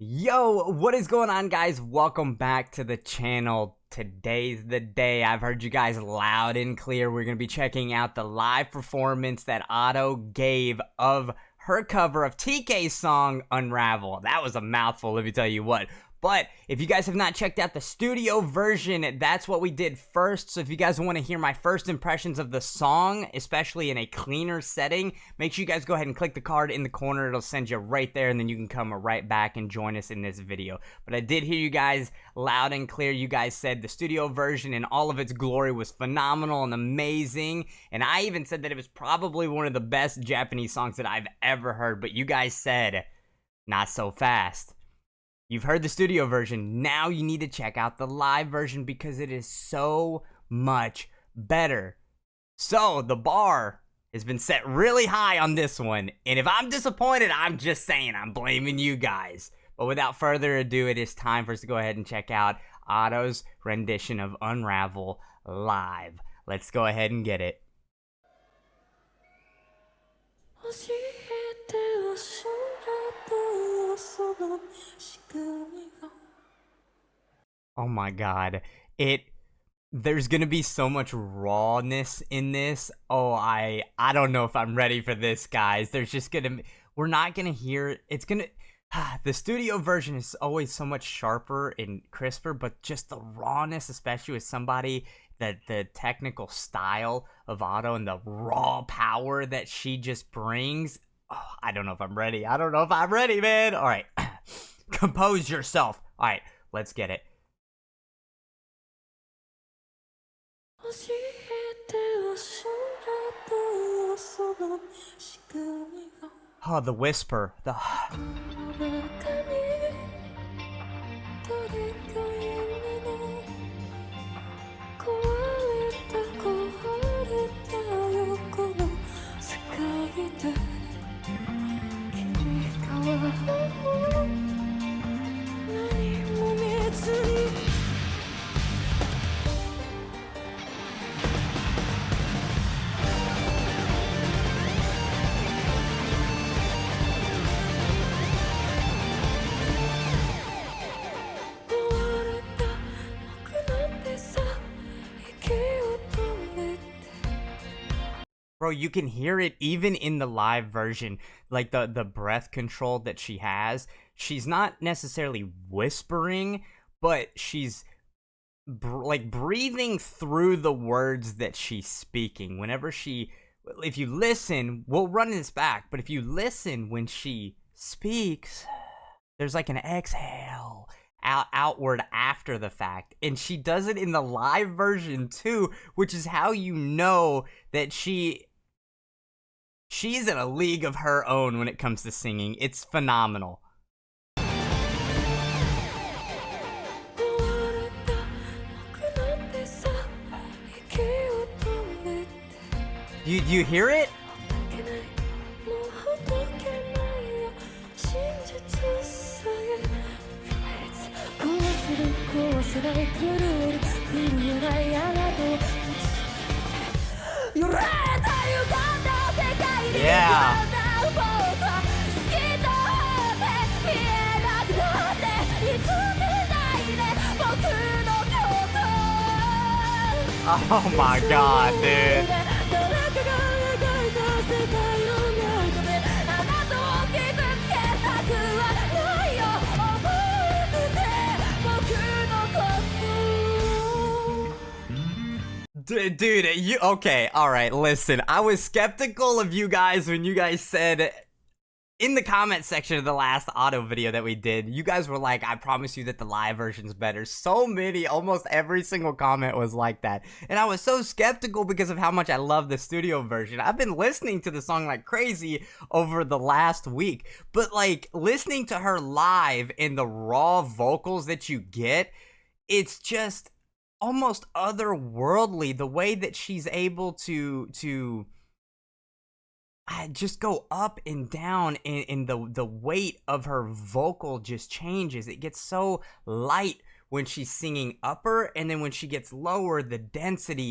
Yo, what is going on, guys? Welcome back to the channel. Today's the day. I've heard you guys loud and clear. We're going to be checking out the live performance that Otto gave of her cover of TK's song, Unravel. That was a mouthful, let me tell you what. But if you guys have not checked out the studio version, that's what we did first. So if you guys want to hear my first impressions of the song, especially in a cleaner setting, make sure you guys go ahead and click the card in the corner. It'll send you right there, and then you can come right back and join us in this video. But I did hear you guys loud and clear. You guys said the studio version in all of its glory was phenomenal and amazing. And I even said that it was probably one of the best Japanese songs that I've ever heard. But you guys said, not so fast. You've heard the studio version, now you need to check out the live version because it is so much better. So, the bar has been set really high on this one, and if I'm disappointed, I'm just saying, I'm blaming you guys. But without further ado, it is time for us to go ahead and check out Otto's rendition of Unravel live. Let's go ahead and get it. Oh my god. There's gonna be so much rawness in this. Oh, I don't know if I'm ready for this, guys. We're not gonna hear, the studio version is always so much sharper and crisper, but just the rawness, especially with somebody that the technical style of Otto and the raw power that she just brings. Oh, I don't know if I'm ready. I don't know if I'm ready, man. All right. Compose yourself. All right, let's get it. Oh, the whisper. Bro, you can hear it even in the live version, like the breath control that she has. She's not necessarily whispering, but she's like breathing through the words that she's speaking. If you listen, we'll run this back, but if you listen when she speaks, there's like an exhale outward after the fact, and she does it in the live version too, which is how you know that she's in a league of her own when it comes to singing. It's phenomenal. Do you hear it? Yeah. Oh my god, dude. Dude, okay, alright, listen, I was skeptical of you guys when you guys said, in the comment section of the last Otto video that we did, you guys were like, I promise you that the live version's better. So many, almost every single comment was like that. And I was so skeptical because of how much I love the studio version. I've been listening to the song like crazy over the last week, but like, listening to her live and the raw vocals that you get, it's just almost otherworldly, the way that she's able to just go up and down, and the weight of her vocal just changes. It gets so light when she's singing upper, and then when she gets lower, the density,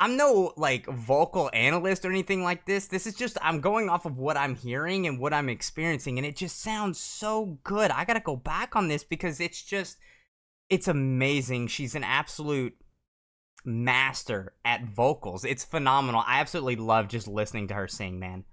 I'm no like vocal analyst or anything like this. This is just I'm going off of what I'm hearing and what I'm experiencing, and it just sounds so good. I gotta go back on this because it's amazing. She's an absolute master at vocals. It's phenomenal. I absolutely love just listening to her sing, man.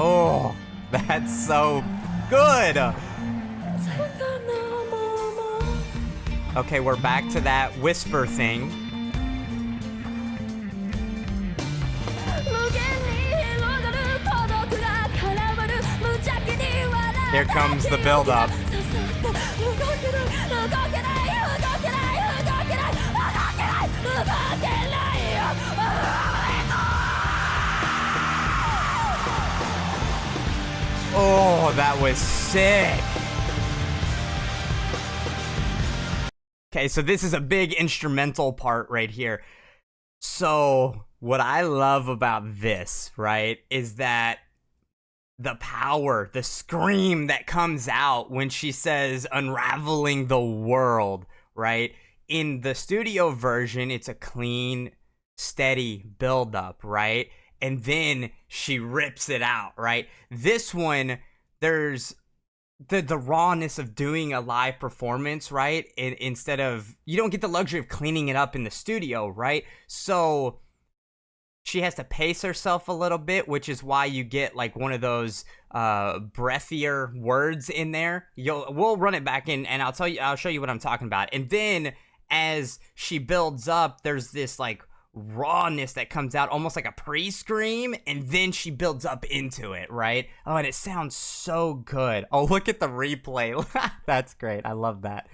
Oh, that's so good. Okay, we're back to that whisper thing. Here comes the buildup. Oh, that was sick. Okay, so this is a big instrumental part right here. So what I love about this, right, is that the power, the scream that comes out when she says unraveling the world, right? In the studio version, it's a clean, steady buildup, right? And then she rips it out, right? This one, there's the rawness of doing a live performance, right? Instead of, you don't get the luxury of cleaning it up in the studio, right? So she has to pace herself a little bit, which is why you get like one of those breathier words in there. We'll run it back in and I'll show you what I'm talking about. And then as she builds up, there's this like rawness that comes out almost like a pre-scream, and then she builds up into it, right? Oh, and it sounds so good. Oh, look at the replay. That's great. I love that.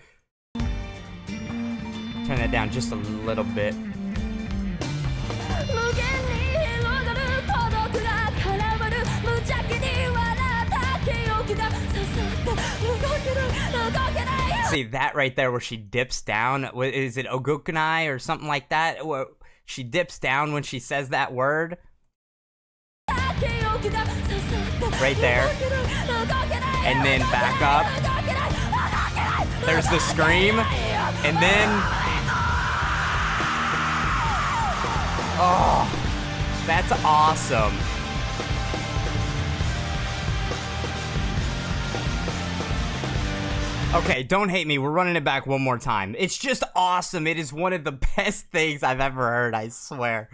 Turn that down just a little bit. See that right there where she dips down? Is it ogukunai or something like that? She dips down when she says that word. Right there. And then back up. There's the scream. And then... oh, that's awesome. Okay, don't hate me. We're running it back one more time. It's just awesome. It is one of the best things I've ever heard, I swear.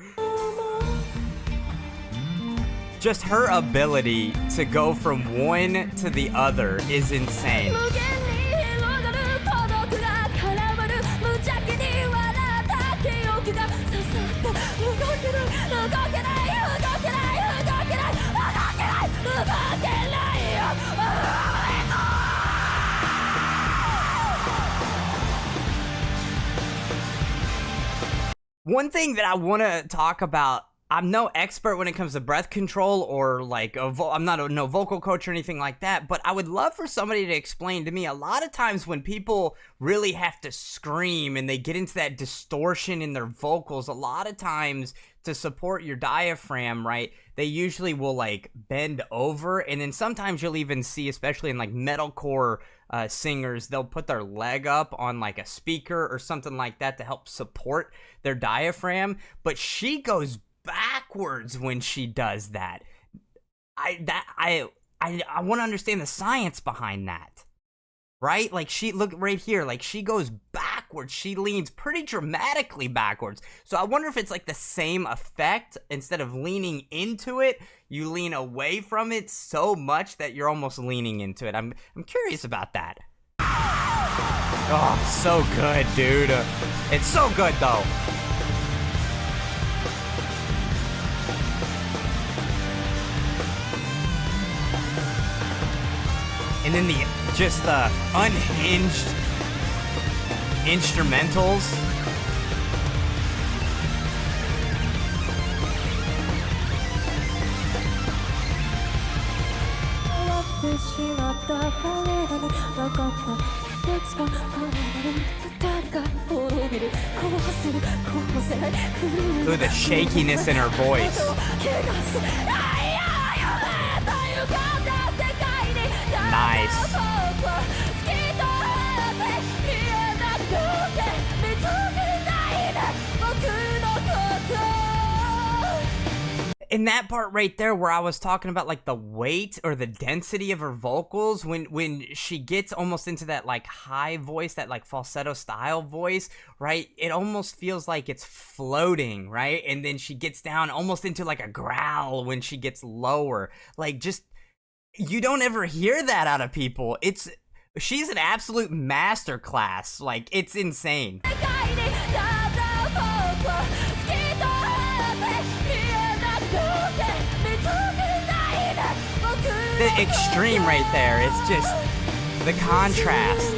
Just her ability to go from one to the other is insane. One thing that I want to talk about, I'm no expert when it comes to breath control or like I'm not no vocal coach or anything like that, but I would love for somebody to explain to me, a lot of times when people really have to scream and they get into that distortion in their vocals, a lot of times to support your diaphragm, right, they usually will like bend over, and then sometimes you'll even see, especially in like metalcore singers, they'll put their leg up on like a speaker or something like that to help support their diaphragm, but she goes backwards when she does that. I want to understand the science behind that, right? Like she, look right here, like she goes backwards. She leans pretty dramatically backwards. So I wonder if it's like the same effect. Instead of leaning into it, you lean away from it so much that you're almost leaning into it. I'm curious about that. Oh, so good, dude. It's so good though. And then just the unhinged instrumentals. Ooh, the shakiness in her voice. Nice. In that part right there where I was talking about like the weight or the density of her vocals, when she gets almost into that like high voice, that like falsetto style voice, right? It almost feels like it's floating, right? And then she gets down almost into like a growl when she gets lower. Like, just, you don't ever hear that out of people. She's an absolute masterclass. Like, it's insane. The extreme right there. It's just the contrast.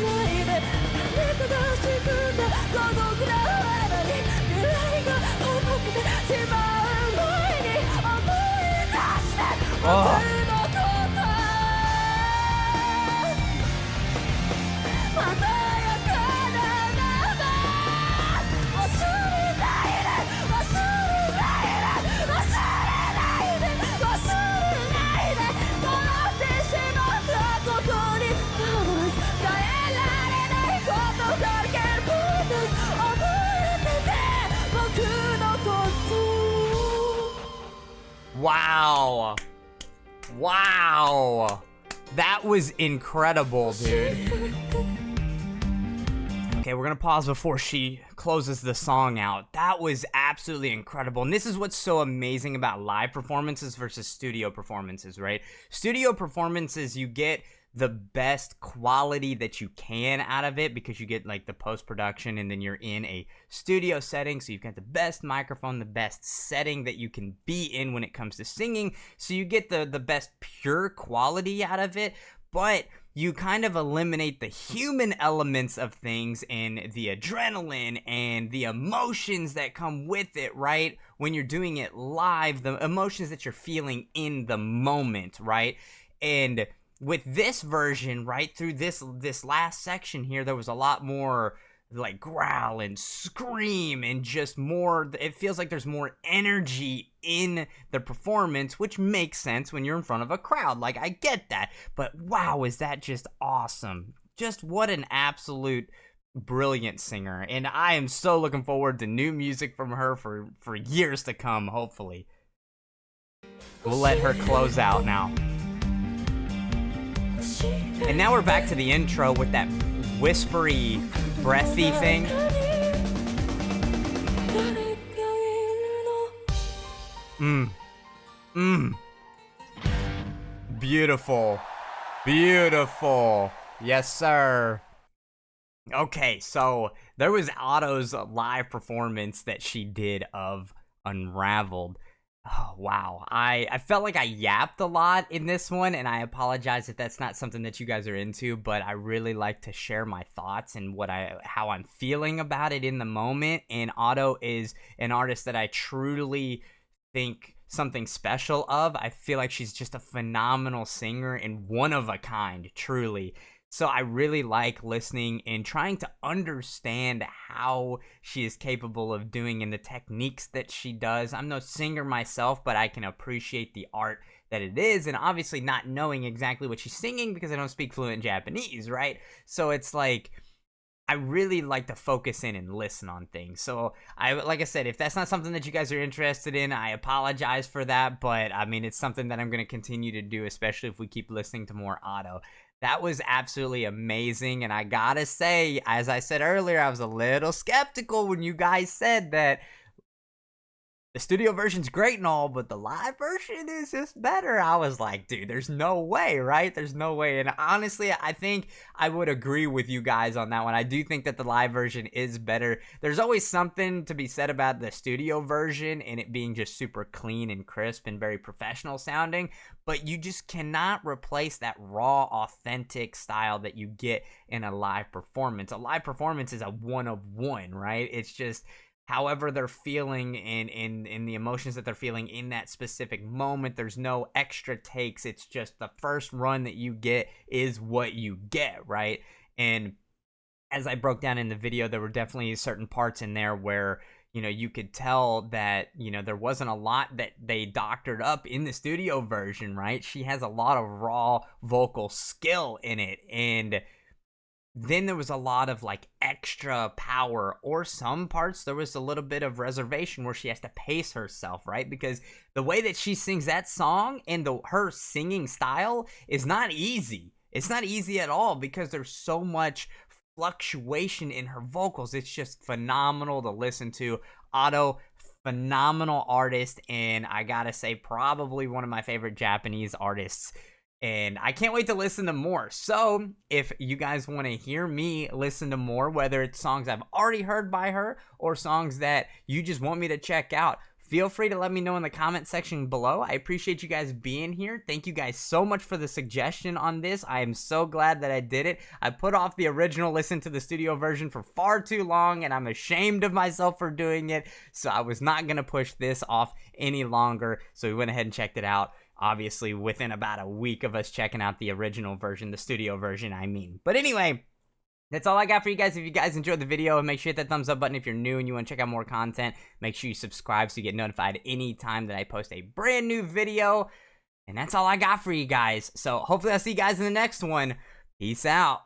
Oh. Wow. Wow. That was incredible, dude. Okay, we're gonna pause before she closes the song out. That was absolutely incredible. And this is what's so amazing about live performances versus studio performances, right? Studio performances, you get the best quality that you can out of it because you get like the post-production, and then you're in a studio setting, so you've got the best microphone, the best setting that you can be in when it comes to singing, so you get the best pure quality out of it. But you kind of eliminate the human elements of things and the adrenaline and the emotions that come with it, right? When you're doing it live, the emotions that you're feeling in the moment, right? And with this version, right, through this last section here, there was a lot more like growl and scream and just more, it feels like there's more energy in the performance, which makes sense when you're in front of a crowd. Like, I get that, but wow, is that just awesome. Just what an absolute brilliant singer, and I am so looking forward to new music from her for years to come, hopefully. We'll let her close out now. And now we're back to the intro with that whispery, breathy thing. Beautiful. Beautiful. Yes, sir. Okay, so there was Otto's live performance that she did of Unraveled. Oh, wow. I felt like I yapped a lot in this one, and I apologize if that's not something that you guys are into, but I really like to share my thoughts and how I'm feeling about it in the moment. And Otto is an artist that I truly think something special of. I feel like she's just a phenomenal singer and one of a kind, truly. So I really like listening and trying to understand how she is capable of doing and the techniques that she does. I'm no singer myself, but I can appreciate the art that it is, and obviously not knowing exactly what she's singing because I don't speak fluent Japanese, right? So it's like, I really like to focus in and listen on things. So like I said, if that's not something that you guys are interested in, I apologize for that, but I mean, it's something that I'm going to continue to do, especially if we keep listening to more Otto. That was absolutely amazing, and I gotta say, as I said earlier, I was a little skeptical when you guys said that the studio version's great and all, but the live version is just better. I was like, dude, there's no way, right? There's no way. And honestly, I think I would agree with you guys on that one. I do think that the live version is better. There's always something to be said about the studio version and it being just super clean and crisp and very professional sounding, but you just cannot replace that raw, authentic style that you get in a live performance. A live performance is a one of one, right? It's just however they're feeling in the emotions that they're feeling in that specific moment. There's no extra takes. It's just the first run that you get is what you get, right? And as I broke down in the video, there were definitely certain parts in there where, you could tell that, there wasn't a lot that they doctored up in the studio version, right? She has a lot of raw vocal skill in it. And then there was a lot of like extra power, or some parts there was a little bit of reservation where she has to pace herself, right? Because the way that she sings that song and her singing style is not easy. It's not easy at all because there's so much fluctuation in her vocals. It's just phenomenal to listen to. Otto, phenomenal artist, and I gotta say, probably one of my favorite Japanese artists. And I can't wait to listen to more. So if you guys want to hear me listen to more, whether it's songs I've already heard by her or songs that you just want me to check out, feel free to let me know in the comment section below. I appreciate you guys being here. Thank you guys so much for the suggestion on this. I am so glad that I did it. I put off the original listen to the studio version for far too long, and I'm ashamed of myself for doing it. So I was not going to push this off any longer. So we went ahead and checked it out. Obviously, within about a week of us checking out the original version, the studio version, I mean. But anyway, that's all I got for you guys. If you guys enjoyed the video, make sure you hit that thumbs up button. If you're new and you want to check out more content, make sure you subscribe so you get notified anytime that I post a brand new video. And that's all I got for you guys. So hopefully I'll see you guys in the next one. Peace out.